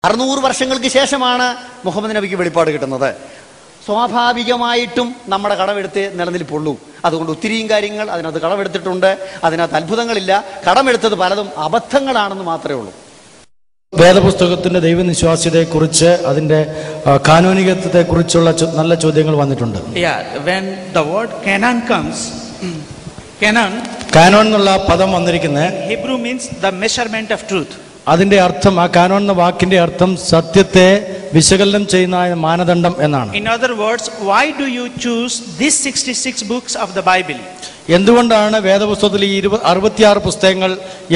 600 വർഷങ്ങൾക്ക് ശേഷമാണ് മുഹമ്മദ് നബിക്ക് വെളിപ്പാട് കിട്ടുന്നത്. സ്വാഭാവികമായിട്ടും നമ്മുടെ കടമെടുത്ത് നിലനിൽപ്പുള്ളൂ. അതുകൊണ്ട് ഒത്തിരിയും കാര്യങ്ങൾ അതിനകത്ത് കടമെടുത്തിട്ടുണ്ട്. അതിനകത്ത് അത്ഭുതങ്ങളില്ല. കടമെടുത്തത് പലതും അബദ്ധങ്ങളാണെന്ന് മാത്രമേ ഉള്ളൂ. വേദപുസ്തകത്തിന്റെ ദൈവനിശ്വാസ്യതയെക്കുറിച്ച് അതിന്റെ കാനോനികത്വത്തെക്കുറിച്ചുള്ള നല്ല ചോദ്യങ്ങൾ വന്നിട്ടുണ്ട്. When the word canon comes, canon എന്നുള്ള പദം വന്നിരിക്കുന്നത് Hebrew means the measurement of truth. അതിന്റെ അർത്ഥം, ആ കാനോൻ എന്ന വാക്കിന്റെ അർത്ഥം സത്യത്തെ വിശകലനം ചെയ്യുന്ന മാനദണ്ഡം എന്നാണ്. In other words, why do you choose these 66 books of the Bible? എന്തുകൊണ്ടാണ് വേദപുസ്തകത്തിൽ ഈ 66 പുസ്തകങ്ങൾ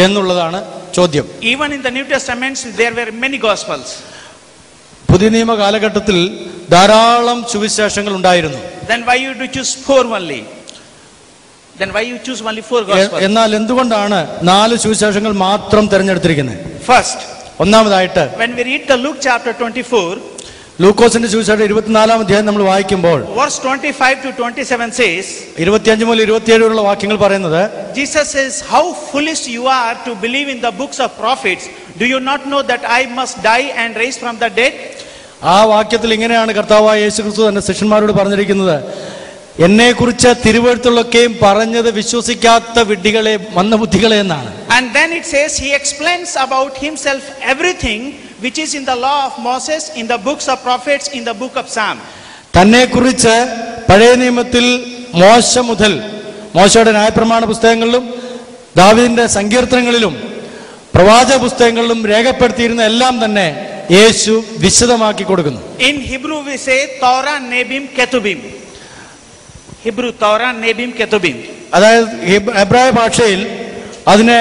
എന്നുള്ളതാണ് ചോദ്യം. Even in the New Testament there were many gospels. പുതിയ നിയമ കാലഘട്ടത്തിൽ ധാരാളം സുവിശേഷങ്ങൾ ഉണ്ടായിരുന്നു. Then why you do choose 4 only? Then why you choose only 4 gospels? എന്നാൽ എന്തുകൊണ്ടാണ് 4 സുവിശേഷങ്ങൾ മാത്രം തിരഞ്ഞെടുത്തിരിക്കുന്നത്? First, ഒന്നാമതായിട്ട് when we read the Luke chapter 24, ലൂക്കോസിന്റെ സുവിശേഷം 24-ാം അധ്യായം നമ്മൾ വായിക്കുമ്പോൾ verse 25 to 27 says, 25 മുതൽ 27 വരെയുള്ള വാക്യങ്ങൾ പറയുന്നത്, Jesus says, how foolish you are to believe in the books of prophets. Do you not know that I must die and rise from the dead? ആ വാക്യത്തിൽ ഇങ്ങനെയാണ് കർത്താവായ യേശുക്രിസ്തു തന്റെ ശിഷ്യന്മാരോട് പറഞ്ഞിരിക്കുന്നത്, എന്നെ കുറിച്ച് തിരുവെഴുത്തുകളൊക്കെയും പറഞ്ഞത് വിശ്വസിക്കാത്ത വിഡ്ഢികളെ, മന്ദബുദ്ധികളെ എന്നാണ്. And then it says he explains about himself everything which is in the law of Moses, in the books of prophets, in the book of Psalm. തന്നെ കുറിച്ച് പഴയ നിയമത്തിൽ മോശ മുതൽ, മോശയുടെ ന്യായപ്രമാണ പുസ്തകങ്ങളിലും ദാവീദിന്റെ സങ്കീർത്തനങ്ങളിലും പ്രവാചക പുസ്തകങ്ങളിലും രേഖപ്പെടുത്തിയിരുന്ന എല്ലാം തന്നെ യേശു വിശദമാക്കി കൊടുക്കുന്നു. In Hebrew we say Torah, Nebim, Ketubim. Hebrew Torah, Nebim, Ketubim. അതായത് എബ്രായ ഭാഷയിൽ അതിനെ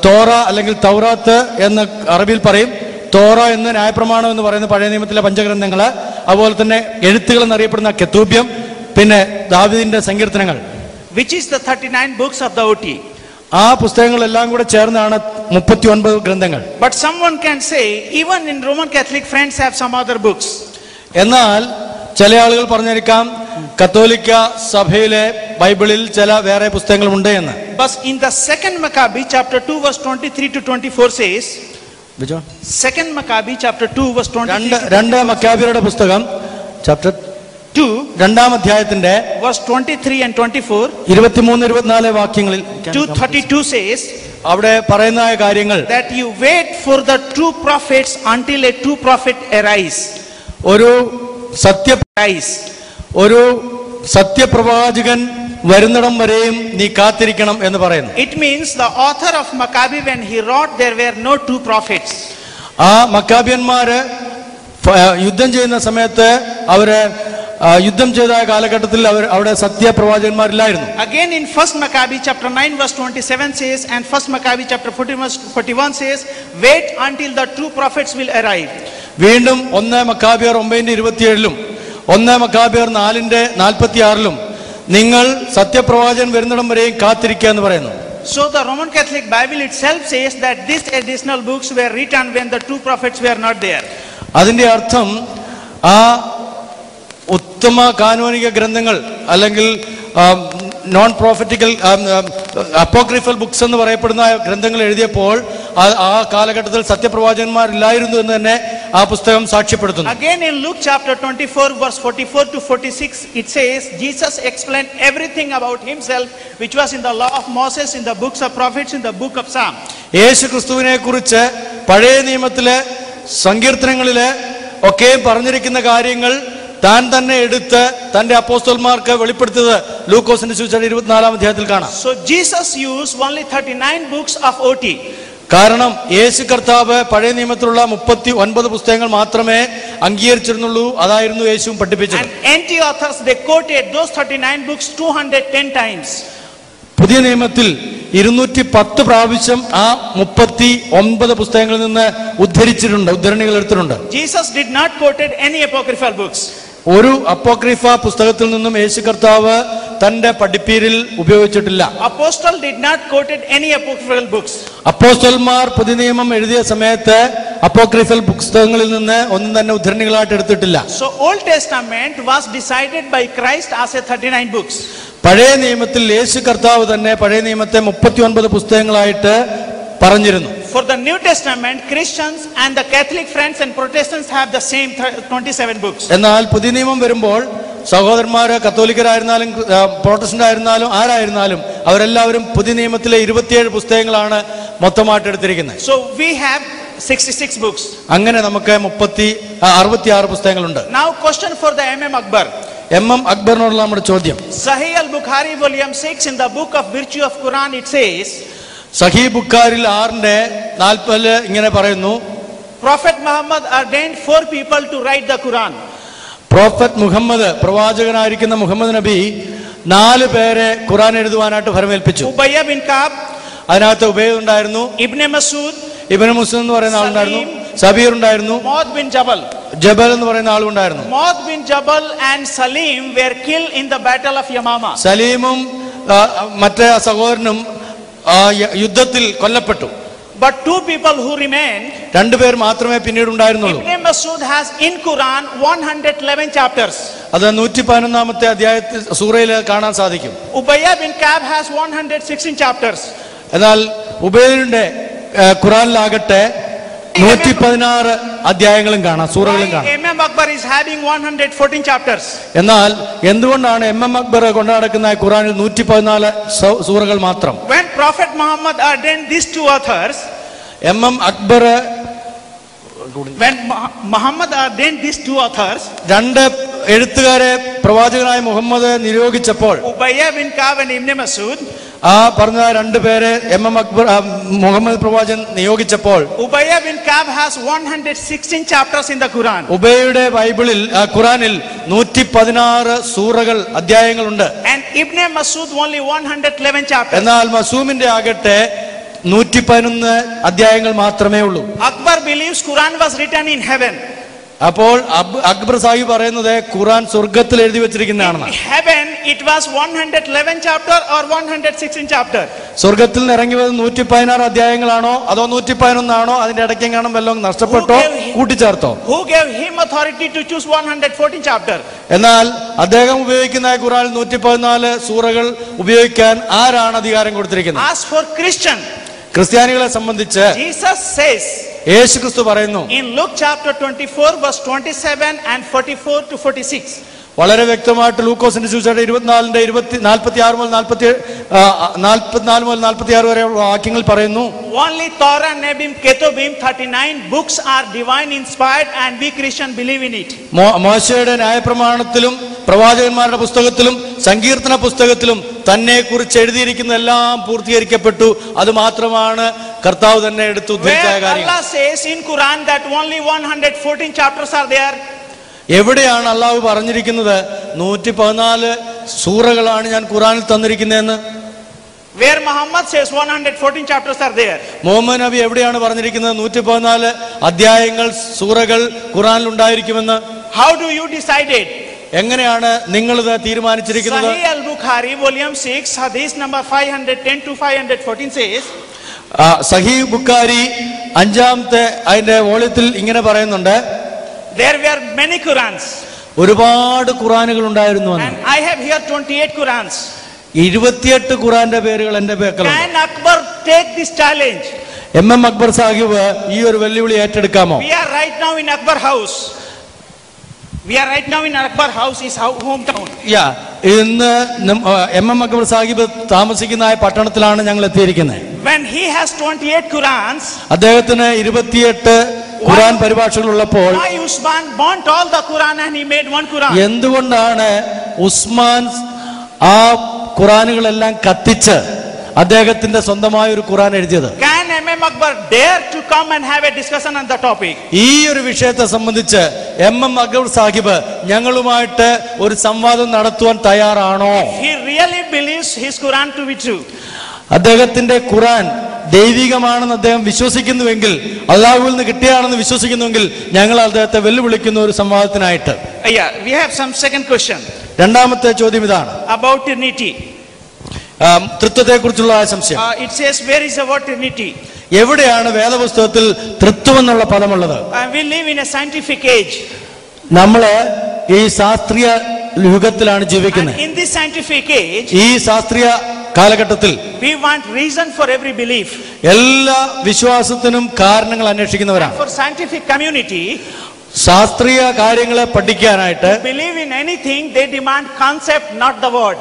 തോറ അല്ലെങ്കിൽ തൗറാത്ത് എന്ന് അറബിയിൽ പറയും. തോറ എന്ന് ന്യായപ്രമാണം എന്ന് പറയുന്ന പഴയ നിയമത്തിലെ പഞ്ചഗ്രന്ഥങ്ങള്, അതുപോലെ തന്നെ എഴുത്തുകൾ എന്നറിയപ്പെടുന്ന കെത്തൂബ്യം, പിന്നെ ദാവീദിന്റെ സങ്കീർത്തനങ്ങൾ, which is the 39 books of the OT. ആ പുസ്തകങ്ങളെല്ലാം കൂടെ ചേർന്നാണ് 39 ഗ്രന്ഥങ്ങൾ. But someone can say even in Roman Catholic friends have some other books. എന്നാൽ ചില ആളുകൾ പറഞ്ഞിരിക്കാം കത്തോലിക്ക സഭയിലെ ബൈബിളിൽ ചില വേറെ പുസ്തകങ്ങളുണ്ട് എന്ന്. But in the second Maccabees chapter 2 verse 23 to 24 says, second Maccabees chapter 2 verse 23, രണ്ട് മക്കാബിയരുടെ പുസ്തകം ചാപ്റ്റർ 2 രണ്ടാം അധ്യായത്തിന്റെ verse 23 and 24, 23-24 വാക്യങ്ങളിൽ 232 says അവിടെ പറയുന്ന കാര്യങ്ങൾ, that you wait for the true prophets until a true prophet arise. ഒരു സത്യപ്രവാചകൻ വരുന്നിടം വരെയും നീ കാത്തിരിക്കണം എന്ന് പറയുന്നു. It means the author of Maccabi, when he wrote, there were no true prophets. ആ മക്കാബിയന്മാര് യുദ്ധം ചെയ്യുന്ന സമയത്ത് അവര് യുദ്ധം ചെയ്ത കാലഘട്ടത്തിൽ അവിടെ സത്യപ്രവാചകന്മാരില്ലായിരുന്നു. Again in first Maccabi chapter 9 verse 27 says, and first Maccabi chapter 40 verse 41 says, wait until the true prophets will arrive. വീണ്ടും 1 മക്കാബിയർ 9:27 1 മക്കാബിയർ 4:46 നിങ്ങൾ സത്യപ്രവാചകൻ വരുന്നിടം വരെയും കാത്തിരിക്കുക എന്ന് പറയുന്നു. So the Roman Catholic Bible itself says that these additional books were written when the true prophets were not there. അതിന്റെ അർത്ഥം ആ ഉത്തമ കാനോനിക ഗ്രന്ഥങ്ങൾ അല്ലെങ്കിൽ നോൺ പ്രോഫറ്റിക്കൽ അപ്പോക്രിഫൽ ബുക്സ് എന്ന് പറയപ്പെടുന്ന ഗ്രന്ഥങ്ങൾ എഴുതിയപ്പോൾ ആ കാലഘട്ടത്തിൽ സത്യപ്രവാചകന്മാരില്ലായിരുന്നു എന്ന് തന്നെ ആ പുസ്തകം സാക്ഷ്യപ്പെടുത്തുന്നു. Again in Luke chapter 24 verse 44 to 46 it says Jesus explained everything about himself which was in the law of Moses, in the books of prophets, in the book of Psalm. യേശു ക്രിസ്തുവിനെ കുറിച്ച് പഴയ നിയമത്തിലെ സങ്കീർത്തനങ്ങളിലെ ഒക്കെ പറഞ്ഞിരിക്കുന്ന കാര്യങ്ങൾ താൻ തന്നെ എടുത്ത് തന്റെ അപ്പോസ്തലന്മാർക്ക് വെളിപ്പെടുത്തിയത് ലൂക്കോസിന്റെ സുവിശേഷം 24-ാം അധ്യായത്തിൽ കാണാം. So Jesus used only 39 books of OT. കാരണം യേശു കർത്താവ് പഴയ നിയമത്തിലുള്ള 39 പുസ്തകങ്ങൾ മാത്രമേ അംഗീകരിച്ചിരുന്നുള്ളൂ. അതായിരുന്നു യേശുവും പഠിപ്പിച്ചത്. And NT authors they quoted those 39 books 210 times. പുതിയ നിയമത്തിൽ 210 പ്രാവശ്യം ആ 39 പുസ്തകങ്ങളിൽ നിന്ന് ഉദ്ധരണികൾ എടുത്തിട്ടുണ്ട്. Jesus did not quoted any apocryphal books. ഒരു അപ്പോക്രിഫ പുസ്തകത്തിൽ നിന്നും യേശു കർത്താവ് തന്റെ പഠിപ്പീരിൽ ഉപയോഗിച്ചിട്ടില്ല. Apostle did not quoted any apocryphal books. അപ്പോസ്തലന്മാർ പുതിയ നിയമം എഴുതിയ സമയത്ത് അപ്പോക്രിഫൽ പുസ്തകങ്ങളിൽ നിന്ന് ഒന്നും തന്നെ ഉദ്ധരണികളായിട്ട് എടുത്തിട്ടില്ല. So Old Testament was decided by Christ as a 39 books. പഴയ നിയമത്തിൽ യേശു കർത്താവ് തന്നെ പഴയ നിയമത്തെ 39 പുസ്തകങ്ങളായിട്ട് പറഞ്ഞിരുന്നു. For the New Testament, Christians and the Catholic friends and Protestants have the same 27 books. എന്നാൽ പുതിയ നിയമം വരുമ്പോൾ സഹോദരന്മാര് കത്തോലിക്കരായിരുന്നാലും പ്രോട്ടസ്റ്റന്റ് ആയിരുന്നാലും ആരായിരുന്നാലും അവരെല്ലാവരും പുതിയ നിയമത്തിലെ 27 പുസ്തകങ്ങളാണ് മൊത്തമായിട്ട് എടുത്തിരിക്കുന്നത്. So we have 66 books. അങ്ങനെ നമുക്ക് 66 പുസ്തകങ്ങളുണ്ട്. Now question for the MM Akbar. അക്ബറിനോടുള്ള നമ്മുടെ ചോദ്യം. Sahih al-Bukhari volume 6 in the book of virtue of Quran it says, സഹീഹ് ബുഖാരിൽ 6:40 ഇങ്ങനെ പറയുന്നു, Prophet Muhammad ordained 4 people to write the Quran. Prophet Muhammad, പ്രവാചകനായിരിക്കുന്ന മുഹമ്മദ് നബി 4 പേരെ ഖുർആൻ എഴുതുവാനായിട്ട് ഫരമേൽപ്പിച്ചു. Ubayy bin Ka'b, അതിനകത്ത് ഉബൈദ് ഉണ്ടായിരുന്നു, Ibn Mas'ud, ഇബ്നു മുസ്ലിം എന്ന് പറയുന്ന ആളുണ്ടായിരുന്നു, സബീർ ഉണ്ടായിരുന്നു, Mu'adh bin Jabal. ജബൽ എന്ന് പറയുന്ന ആളുണ്ടായിരുന്നു. Mu'adh bin Jabal and Salim were killed in the battle of Yamama. സലീമും മറ്റേ സഹോദരനും യുദ്ധത്തിൽ കൊല്ലപ്പെട്ടു. But 2 people who remained, 2 പേർ മാത്രമേ പിന്നീട് ഉണ്ടായിരുന്നുള്ളൂ. Ibn Mas'ud has in Quran 111 chapters. അത് 111-ാമത്തെ അധ്യായത്തിൽ സൂറയിൽ കാണാൻ സാധിക്കും. Ubayy bin Ka'b has 116 chapters. എന്നാൽ ഉബൈദിന്റെ ഖുറാനിലാകട്ടെ 116 അധ്യായങ്ങളും കാണാം, സൂറകളും കാണാം. MM Akbar is having 114 chapters. എന്നാൽ എന്തുകൊണ്ടാണ് അക്ബർ കൊണ്ടു നടക്കുന്ന ഖുറാനിൽ 114 സൂറകൾ മാത്രം? When Prophet Muhammad ordained these 2 authors, Akbar when Muhammad ordained these 2 authors, 2 എഴുത്തുകാരെ പ്രവാചകനായ Muhammad നിയോഗിച്ചപ്പോൾ Ubayy bin Ka'b and Ibn Mas'ud, പറഞ്ഞ 2 പേരെ അക്ബർ മുഹമ്മദ് പ്രവാചകൻ നിയോഗിച്ചപ്പോൾ Ubayy bin Ka'b has 116 chapters in the Quran. ഉബൈയുടെ ബൈബിളിൽ ഖുറാനിൽ 116 സൂറകൾ അധ്യായങ്ങളുണ്ട്. And Ibn Mas'ud only 111 chapters. എന്നാൽ മസൂമിന്റെ ആകട്ടെ 111 അധ്യായങ്ങൾ മാത്രമേ ഉള്ളൂ. Akbar believes Quran was written in heaven. അപ്പോൾ അക്ബർ സാഹിബ് പറയുന്നത് ഖുറാൻ സ്വർഗത്തിൽ എഴുതി വെച്ചിരിക്കുന്നതാണെന്ന്. In heaven it was 111 chapter or 116 chapter. സ്വർഗത്തിൽ നിന്ന് ഇറങ്ങി വന്നത് 116 അധ്യായങ്ങളാണോ അതോ 111 ആണോ? അതിന്റെ ഇടയ്ക്കെങ്ങാനും വല്ലതും നഷ്ടപ്പെട്ടോ കൂട്ടിച്ചേർത്തോ? Who gave him authority to choose 114 chapter? എന്നാൽ അദ്ദേഹം ഉപയോഗിക്കുന്ന ഖുറാനിൽ 114 സൂറകൾ ഉപയോഗിക്കാൻ ആരാണ് അധികാരം കൊടുത്തിരിക്കുന്നത്? As for Christian, ക്രിസ്ത്യാനികളെ സംബന്ധിച്ച് Jesus says യേശു ക്രിസ്തു പറയുന്നു in Luke chapter 24 verse 27 and 44 to 46. വളരെ വ്യക്തമായിട്ട് ലൂക്കോസിന്റെ സുവിശേഷം 24-46 മുതൽ 44 മുതൽ 46 വരെയുള്ള വാക്യങ്ങൾ പറയുന്നു, Only Torah, Nebim, Ketubim, 39 books are divine inspired and we Christian believe in it. മോശയുടെ ന്യായപ്രമാണത്തിലും പ്രവാചകന്മാരുടെ പുസ്തകത്തിലും സങ്കീർത്തന പുസ്തകത്തിലും തന്നെ കുറിച്ച് എഴുതിയിരിക്കുന്ന എല്ലാം പൂർത്തീകരിക്കപ്പെട്ടു. അത് മാത്രമാണ് കർത്താവ് തന്നെ എടുത്തു ഉദ്ധരിച്ച കാര്യം. Allah says in Quran that only 114 chapters are there. എവിടെയാണ് അള്ളാഹു പറഞ്ഞിരിക്കുന്നത് 114 സൂറകളാണ് ഞാൻ ഖുറാനിൽ തന്നിരിക്കുന്നതെന്ന്? Where Muhammad says 114 chapters are there. Muhammad നബി എവിടെയാണ് പറഞ്ഞിരിക്കുന്നത് 114 അധ്യായങ്ങൾ സൂറകൾ ഖുറാനിൽ ഉണ്ടായിരിക്കുമെന്ന്? How do you decide it? എങ്ങനെയാണ് നിങ്ങളിത് തീരുമാനിച്ചിരിക്കുന്നത്? Sahih al-Bukhari volume 6 hadith number 510 to 514 says, സഹീഹ് ബുഖാരി 5-ാമത്തെ അതിന്റെ വോള്യത്തിൽ ഇങ്ങനെ പറയുന്നുണ്ട്, there were many Qurans. ഒരുപാട് ഖുറാനുകൾ ഉണ്ടായിരുന്നു. And I have here 28 Qurans. 28 ഖുറാന്റെ പേരുകൾ എന്റെ പേക്കലുണ്ട്. Can Akbar take this challenge? Akbar Sahib ഈ ഒരു വെല്ലുവിളി ഏറ്റെടുക്കാമോ? We are right now in Akbar house. We are right now in Akbar house, his hometown. ഇന്ന് അക്ബർ സാഹിബ് താമസിക്കുന്ന പട്ടണത്തിലാണ് ഞങ്ങൾ എത്തിയിരിക്കുന്നത്. When he has 28 Qurans, അദ്ദേഹത്തിന് 28 ഖുറാൻ പരിഭാഷകൾ ഉള്ളപ്പോൾ why Usman burnt all the Quran and he made one Quran? എന്തുകൊണ്ടാണ് ഉസ്മാൻ ആ ഖുറാനുകളെല്ലാം കത്തിച്ച് അദ്ദേഹത്തിന്റെ സ്വന്തമായ ഒരു ഖുറാൻ എഴുതിയത്? Can MM Akbar dare to come and have a discussion on the topic? ഈ ഒരു വിഷയത്തെ സംബന്ധിച്ച് അക്ബർ സാഹിബ് ഞങ്ങളുമായിട്ട് ഒരു സംവാദം നടത്തുവാൻ തയ്യാറാണോ? He really believes his Quran to be true. അദ്ദേഹത്തിന്റെ ഖുറാൻ ദൈവികമാണെന്ന് അദ്ദേഹം വിശ്വസിക്കുന്നുവെങ്കിൽ, അള്ളാഹുവിൽ നിന്ന് കിട്ടിയാണെന്ന് വിശ്വസിക്കുന്നുവെങ്കിൽ ഞങ്ങൾ അദ്ദേഹത്തെ വെല്ലുവിളിക്കുന്ന ഒരു സംവാദത്തിനായിട്ട്. We have some second question. രണ്ടാമത്തെ ചോദ്യം ഇതാണ്, about Trinity. തൃത്വത്തെ കുറിച്ചുള്ള സംശയം. It says, where is the word Trinity? എവിടെയാണ് വേദപുസ്തകത്തിൽ തൃത്വം എന്നുള്ള പദമുള്ളത്? We live in a scientific age. നമ്മള് ഈ ശാസ്ത്രീയ യുഗത്തിലാണ് ജീവിക്കുന്നത്. In this scientific age, ഈ ശാസ്ത്രീയ കാലഘട്ടത്തിൽ we want reason for every belief. എല്ലാ വിശ്വാസത്തിനും കാരണങ്ങൾ അന്വേഷിക്കുന്നവരാണ്. For scientific community, ശാസ്ത്രീയ കാര്യങ്ങളെ പഠിക്കാനായിട്ട് believe in anything, they demand concept, not the word.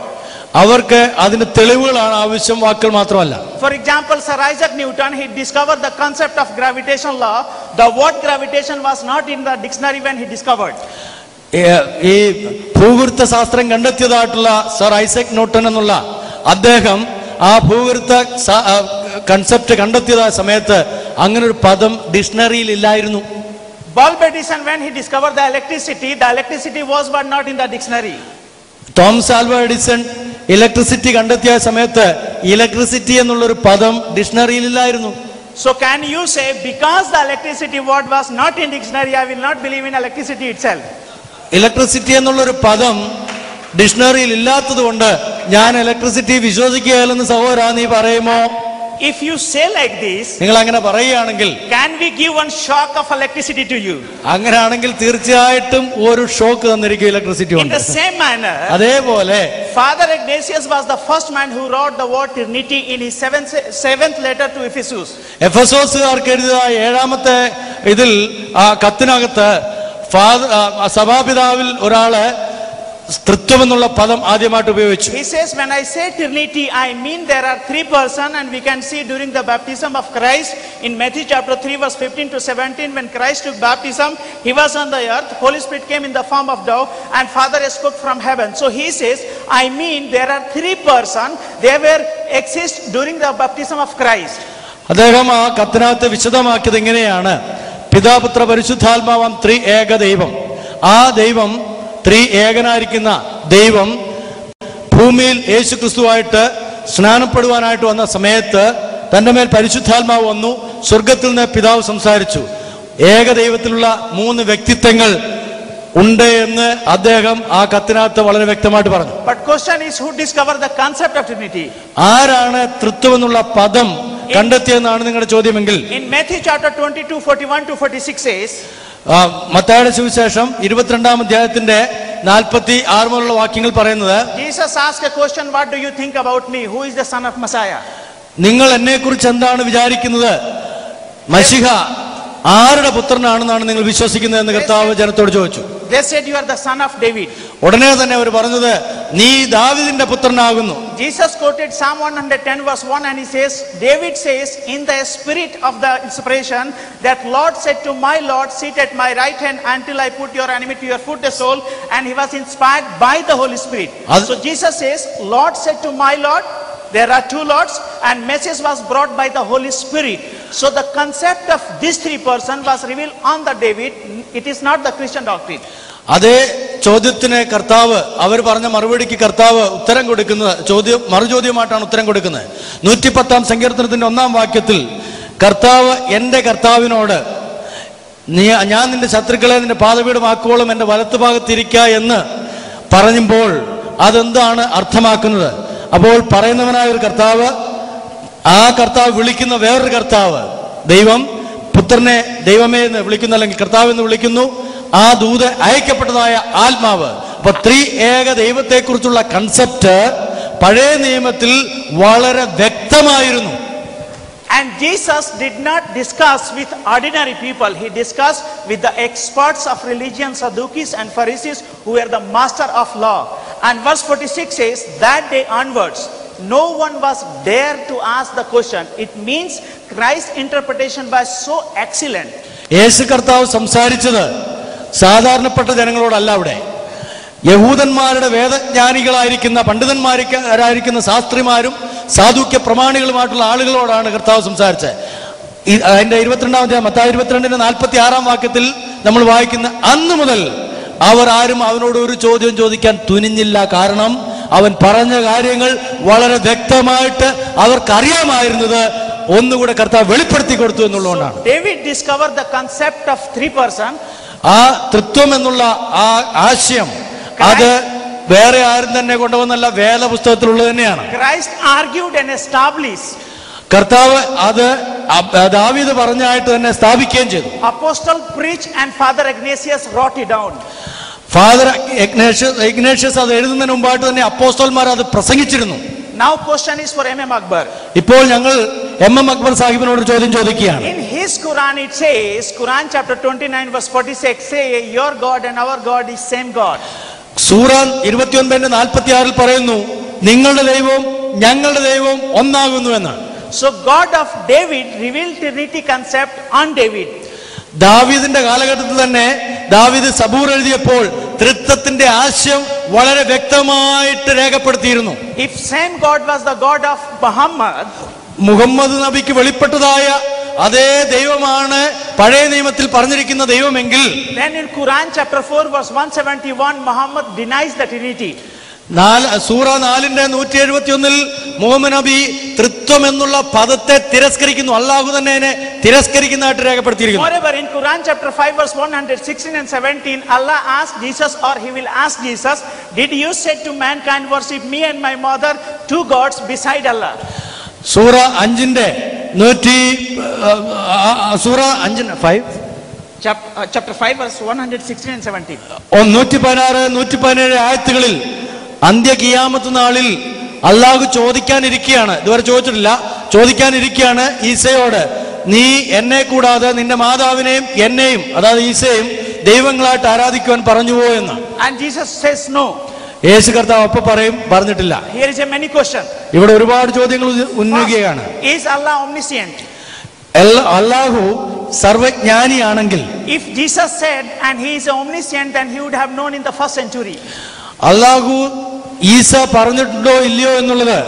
അവർക്ക് അതിന് തെളിവുകളാണ് ആവശ്യം, വാക്കുകൾ മാത്രമല്ല. For example, Sir Isaac Newton, he discovered the concept of gravitation law. The word gravitation was not in the dictionary when he discovered. ഈ ഭൂഗുരുത്വ ശാസ്ത്രം കണ്ടെത്തിയതായിട്ടുള്ള sir Isaac Newton എന്നുള്ള അദ്ദേഹം ആ ഭൂഗുരുത്വ കൺസെപ്റ്റ് കണ്ടെത്തിയ സമയത്ത് അങ്ങനെ ഒരു പദം ഡിക്ഷണറിയിൽ ഇല്ലായിരുന്നു. Bulb Edison, when he discovered the electricity was but not in the dictionary. Thomas Alva Edison electricity കണ്ടെത്തിയ സമയത്ത് ഇലക്ട്രിസിറ്റി എന്നുള്ളൊരു പദം ഡിക്ഷണറിയിൽ ഇല്ലായിരുന്നു. So can you say, because the electricity word was not in dictionary, I will not believe in electricity itself? Electricity എന്നുള്ളൊരു പദം ഡിക്ഷണറിയിൽ ഇല്ലാത്തത് കൊണ്ട് ഞാൻ ഇലക്ട്രിസിറ്റി വിശ്വസിക്കുകയല്ലെന്ന് സഹോദരാ നീ പറയുമോ? If you say like this, നിങ്ങൾ അങ്ങനെ പറയുകയാണെങ്കിൽ can we give one shock of electricity to you? അങ്ങനെയാണെങ്കിൽ തീർച്ചയായിട്ടും ഒരു ഷോക്ക് തന്നിരിക്കും ഇലക്ട്രിസിറ്റി In കൊണ്ട്. the same manner, അതേപോലെ Father Ignatius was the first man who wrote the word Trinity in his seventh letter to Ephesus. എഫെസോസുകാർക്ക് എഴുതിയ 7ാമത്തെ ഇതിൽ ആ കത്തിനകത്ത് സഭാപിതാവിൽ ഒരാള് തൃത്വം എന്നുള്ള പദം ആദ്യമായിട്ട് ഉപയോഗിച്ചു. He says, when I say Trinity, I mean there are 3 persons, and we can see during the baptism of Christ in Matthew chapter 3 verse 15 to 17, when Christ took baptism, he was on the earth, Holy Spirit came in the form of dove, and Father spoke from heaven. So he says, I mean there are 3 persons, they were exist during the baptism of Christ. അദ്ദേഹം ആ കത്തിനകത്ത് വിശദമാക്കിയത് ഇങ്ങനെയാണ്: പിതാപുത്ര പരിശുദ്ധാത്മാവാം ഏക ദൈവം. ആ ദൈവം ഏകനായിരിക്കുന്ന ദൈവം ഭൂമിയിൽ യേശു ക്രിസ്തുവായിട്ട് സ്നാനപ്പെടുവാനായിട്ട് വന്ന സമയത്ത് തന്റെ മേൽ പരിശുദ്ധാത്മാവ് വന്നു. സ്വർഗത്തിൽ നിന്ന് പിതാവ് സംസാരിച്ചു. ഏകദൈവത്തിലുള്ള 3 വ്യക്തിത്വങ്ങൾ ഉണ്ട് എന്ന് അദ്ദേഹം ആ കത്തിനകത്ത് വളരെ വ്യക്തമായിട്ട് പറഞ്ഞു. But question is, who discovered the concept of Trinity? ആരാണ് തൃത്വം എന്നുള്ള പദം കണ്ടെത്തിയെന്നാണ് നിങ്ങളുടെ ചോദ്യമെങ്കിൽ, In Matthew chapter 22 41 to 46 says, മത്തായിയുടെ സുവിശേഷം 22-ാം അധ്യായത്തിന്റെ 46 മുതലുള്ള വാക്യങ്ങൾ പറയുന്നത്, Jesus asked a question, what do you think about me? Who is the son of Messiah? നിങ്ങൾ എന്നെ കുറിച്ച് എന്താണ് വിചാരിക്കുന്നത്? മശിഹ ആരുടെ പുത്രനാണെന്നാണ് നിങ്ങൾ വിശ്വസിക്കുന്നത് എന്ന് കർത്താവ് ജനത്തോട് ചോദിച്ചു. They said, you are the son of David. ഉടനെ തന്നെ അവർ പറഞ്ഞത്, നീ ദാവീദിന്റെ പുത്രനാകുന്നു. Jesus quoted Psalm 110 verse 1, and he says, David says in the spirit of the inspiration that Lord said to my Lord, sit at my right hand until I put your enemy to your foot, soul. And he was inspired by the Holy Spirit. So Jesus says, Lord said to my Lord. There are 2 lords, and message was brought by the Holy Spirit. So the concept of these 3 persons was revealed on the David. It is not the Christian doctrine. അതേ ചോദ്യത്തിന് കർത്താവ് അവർ പറഞ്ഞ മറുപടിക്ക് കർത്താവ് ഉത്തരം കൊടുക്കുന്നത് മറുചോദ്യമായിട്ടാണ് ഉത്തരം കൊടുക്കുന്നത്. 110-ാം സങ്കീർത്തനത്തിന്റെ 1-ാം വാക്യത്തിൽ കർത്താവ് എന്റെ കർത്താവിനോട്, ഞാൻ നിന്റെ ശത്രുക്കളെ നിന്റെ പാദപീഠമാക്കുവോളം എന്റെ വലത്തുഭാഗത്തിരിക്ക എന്ന് പറയുമ്പോൾ അതെന്താണ് അർത്ഥമാക്കുന്നത്? അപ്പോൾ പറയുന്നവനായ ഒരു കർത്താവ്, ആ കർത്താവ് വിളിക്കുന്ന വേറൊരു കർത്താവ്, ദൈവം പുത്രനെ ദൈവമേ എന്ന് വിളിക്കുന്നു, അല്ലെങ്കിൽ കർത്താവ് എന്ന് വിളിക്കുന്നു. ആ ദൂത് അയക്കപ്പെട്ടതായ ആത്മാവ്. അപ്പൊ ഏക ദൈവത്തെ കുറിച്ചുള്ള കൺസെപ്റ്റ് പഴയ നിയമത്തിൽ വളരെ വ്യക്തമായിരുന്നു. And Jesus did not discuss with ordinary people. He discussed with the experts of religion, Sadducees and Pharisees, who were the master of law. And verse 46 says, that day onwards, no one was dare to ask the question. It means Christ's interpretation was so excellent. യേശു കർത്താവ് സംസാരിച്ചത് സാധാരണപ്പെട്ട ജനങ്ങളോടല്ല. അവിടെ യഹൂദന്മാരുടെ വേദജ്ഞാനികളായിരിക്കുന്ന പണ്ഡിതന്മാരായിരിക്കുന്ന ശാസ്ത്രിമാരും സാധുക്യ പ്രമാണികളുമായിട്ടുള്ള ആളുകളോടാണ് കർത്താവ് സംസാരിച്ചത്. അതിന്റെ 22-ാം അധ്യായം മത്തായി 22-ന്റെ 46-ാം വാക്യത്തിൽ നമ്മൾ വായിക്കുന്ന, അന്ന് മുതൽ അവർ ആരും അവനോട് ഒരു ചോദ്യം ചോദിക്കാൻ തുനിഞ്ഞില്ല. കാരണം അവൻ പറഞ്ഞ കാര്യങ്ങൾ വളരെ വ്യക്തമായിട്ട് അവർക്കറിയാമായിരുന്നത് ഒന്നുകൂടെ കർത്താവ് വെളിപ്പെടുത്തി കൊടുത്തു എന്നുള്ളതുകൊണ്ടാണ്. David discovered the concept of 3 persons. ആ തൃത്വം എന്നുള്ള ആ ആശയം അത് വേറെ ആരും തന്നെ കൊണ്ടുവന്നല്ല, വേദപുസ്തകത്തിലുള്ളത് തന്നെയാണ്. Christ argued and established. കർത്താവ് അത് ദാവീദ് പറഞ്ഞായിട്ട് തന്നെ സ്ഥാപിക്കുകയും ചെയ്തു. Apostle preached and Father Ignatius wrote it down. Father Ignatius അത് എഴുതുന്നതിന് മുമ്പായിട്ട് തന്നെ അപ്പോസ്തലന്മാർ അത് പ്രസംഗിച്ചിരുന്നു. Now question is for M.M. Akbar. ഇപ്പോൾ ഞങ്ങൾ M.M. അക്ബർ സാഹിബിനോട് ചോദ്യം ചോദിക്കുകയാണ്. In his Quran it says, Quran chapter 29 verse 46 say, your God and our God is same God. സൂറ 29:46 പറയുന്നു, നിങ്ങളുടെ ദൈവവും ഞങ്ങളുടെ ദൈവവും ഒന്നാകുന്നു എന്ന്. So God of David revealed Trinity concept on David. ദാവീദിന്റെ കാലഘട്ടത്തിൽ തന്നെ ദാവീദ് സബൂർ എഴുതിയപ്പോൾ ത്രിത്വത്തിന്റെ ആശയം വളരെ വ്യക്തമായിട്ട് രേഖപ്പെടുത്തിയിരുന്നു. If same God was the God of Muhammad, Muhammad നബിക്ക് വെളിപ്പെട്ടതായ അതേ ദൈവമാണ് പഴയ നിയമത്തിൽ പറഞ്ഞിരിക്കുന്ന ദൈവമെങ്കിൽ, then in Quran chapter 4 verse 171 Muhammad denies the Trinity. സൂറ 4:171 മുഹമ്മദ് നബി ത്രിത്വം എന്നുള്ള പദത്തെ തിരസ്കരിക്കുന്നു. അല്ലാഹു തന്നെ അതിനെ തിരസ്കരിക്കുന്നതായിട്ട് രേഖപ്പെടുത്തിയിരിക്കുന്നു. Moreover, in Quran chapter 5 verse 116 and 17 Allah asked Jesus, or he will ask Jesus, did you say to mankind worship me and my mother, two gods beside Allah? Sura 5 Chapter 5 verse 116 and 17. 116-117 ആയത്തുകളിൽ അന്ത്യ ഖിയാമത്ത് നാളിൽ അല്ലാഹു ചോദിക്കാനിരിക്കുകയാണ്, ഇതുവരെ ചോദിച്ചിട്ടില്ല, ചോദിക്കാനിരിക്കുകയാണ് ഈസയോട്, നീ എന്നെ കൂടാതെ നിന്റെ മാതാവിനെയും എന്നെയും, അതായത് ഈസയും ദൈവങ്ങളായിട്ട് ആരാധിക്കുവാൻ പറഞ്ഞുവോ എന്ന്. And Jesus says no. യേശു കർത്താവ് അപ്പൊ പറഞ്ഞിട്ടില്ല. Here is a many question. ഇവിടെ ഒരുപാട് ചോദ്യങ്ങൾ ഉന്നയിക്കുകയാണ്. Is Allah omniscient? അല്ലാഹു സർവജ്ഞാനിയാണെങ്കിൽ, if Jesus said and he is omniscient, then he would have known in the first century. അല്ലാഹു ഈസ പറഞ്ഞിട്ടുണ്ടോ ഇല്ലയോ എന്നുള്ളത്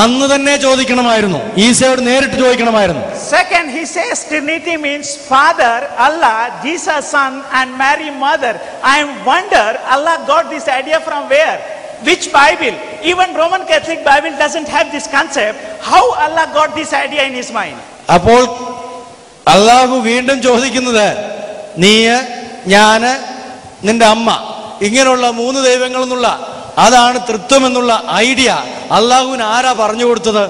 അന്ന് തന്നെ ചോദിക്കണമായിരുന്നു, ഈസയോട് നേരിട്ട് ചോദിക്കണമായിരുന്നു. Second, he says Trinity means Father, Allah, Jesus Son and Mary Mother. I wonder Allah got this idea from where? Which Bible? Even Roman Catholic Bible doesn't have this concept. How Allah got this idea in his mind? അപ്പോൾ അല്ലാഹു വീണ്ടും ചോദിക്കുന്നത്, നീ, ഞാന്, നിന്റെ അമ്മ, ഇങ്ങനെയുള്ള 3 ദൈവങ്ങൾ എന്നുള്ള, അതാണ് തൃത്വം എന്നുള്ള ഐഡിയ അല്ലാഹുവിന് ആരാ പറഞ്ഞു കൊടുത്തത്?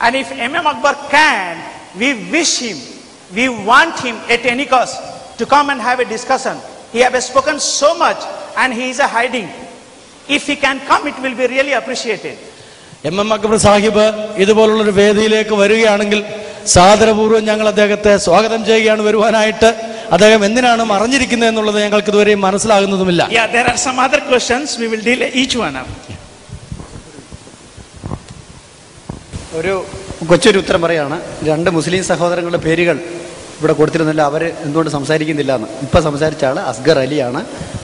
And if M.M. Akbar can, we wish him, we want him at any cost to come and have a discussion. He has spoken so much and he is hiding. If he can come, it will be really appreciated. M.M. Akbar Sahib ഇതുപോലുള്ളൊരു വേദിയിലേക്ക് വരികയാണെങ്കിൽ സാദരപൂർവ്വം ഞങ്ങൾ അദ്ദേഹത്തെ സ്വാഗതം ചെയ്യുകയാണ് വരുവാനായിട്ട്. അദ്ദേഹം എന്തിനാണ് മറഞ്ഞിരിക്കുന്നത് എന്നുള്ളത് ഞങ്ങൾക്ക് ഇതുവരെ മനസ്സിലാകുന്നതുമില്ല. Yeah, there are some other questions. We will deal each one up. ഒരു കൊച്ചൊരു ഉത്തരം പറയാണ്. 2 മുസ്ലിം സഹോദരങ്ങളുടെ പേരുകൾ ഇവിടെ കൊടുത്തിരുന്നില്ല, അവർ എന്തുകൊണ്ട് സംസാരിക്കുന്നില്ല എന്ന്. ഇപ്പം സംസാരിച്ച ആൾ അസ്ഗർ അലിയാണ്.